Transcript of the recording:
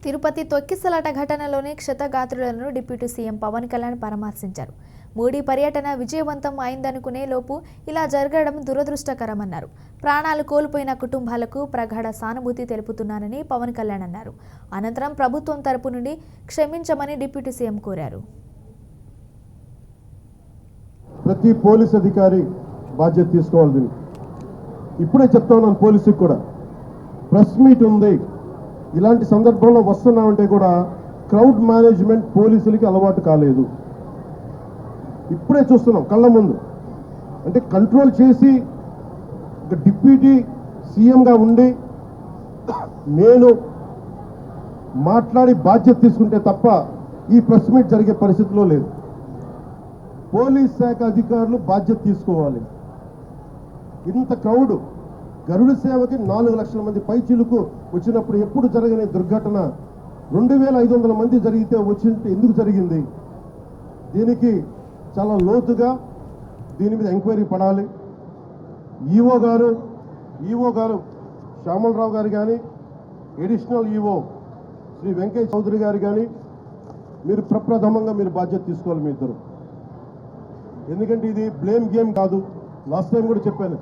తిరుపతి తొక్కిసలాట ఘటనలోని క్షతగాత్రులను deputy CM Pawan Kalyan పరామర్శించారు. మోడీ పర్యటన విజయవంతం అయిందనుకునే లోపు ఇలా జరగడం దురదృష్టకరమన్నారు. ప్రాణాలు కోల్పోయిన కుటుంబాలకు ప్రగాఢ సానుభూతి తెలుపుతున్నానని పవన్ కళ్యాణ్ అన్నారు. అనంతరం ప్రభుత్వం తరపు నుండి క్షమించమని డిప్యూటీ సీఎం కోరారు. ప్రతి పోలీస్ అధికారి బాధ్యత తీసుకోవాలి. ఇప్పుడే చెప్తా ఉన్నాను పోలీసుకి కూడా, ప్రెస్ మీట్ ఉంది, ఇలాంటి సందర్భంలో వస్తున్నామంటే కూడా క్రౌడ్ మేనేజ్మెంట్ పోలీసులకి అలవాటు కాలేదు. ఇప్పుడే చూస్తున్నాం కళ్ళ ముందు. అంటే కంట్రోల్ చేసి డిప్యూటీ సీఎంగా ఉండి నేను మాట్లాడి బాధ్యత తీసుకుంటే తప్ప ఈ ప్రెస్ మీట్ జరిగే పరిస్థితిలో లేదు. పోలీస్ శాఖ అధికారులు బాధ్యత తీసుకోవాలి. ఇంత క్రౌడ్ గరుడ సేవకి 4 లక్షల మంది పైచిలుకు వచ్చినప్పుడు ఎప్పుడు జరగని దుర్ఘటన 2500 మంది జరిగితే వచ్చింటే ఎందుకు జరిగింది? దీనికి చాలా లోతుగా దీని మీద ఎంక్వైరీ పడాలి. ఈఓ గారు శ్యామలరావు గారు కానీ, అడిషనల్ ఈఓ శ్రీ వెంకయ్య చౌదరి గారు కానీ మీరు ప్రప్రథమంగా మీరు బాధ్యత తీసుకోవాలి మీ ఇద్దరు. ఎందుకంటే ఇది బ్లేమ్ గేమ్ కాదు. లాస్ట్ టైం కూడా చెప్పాను,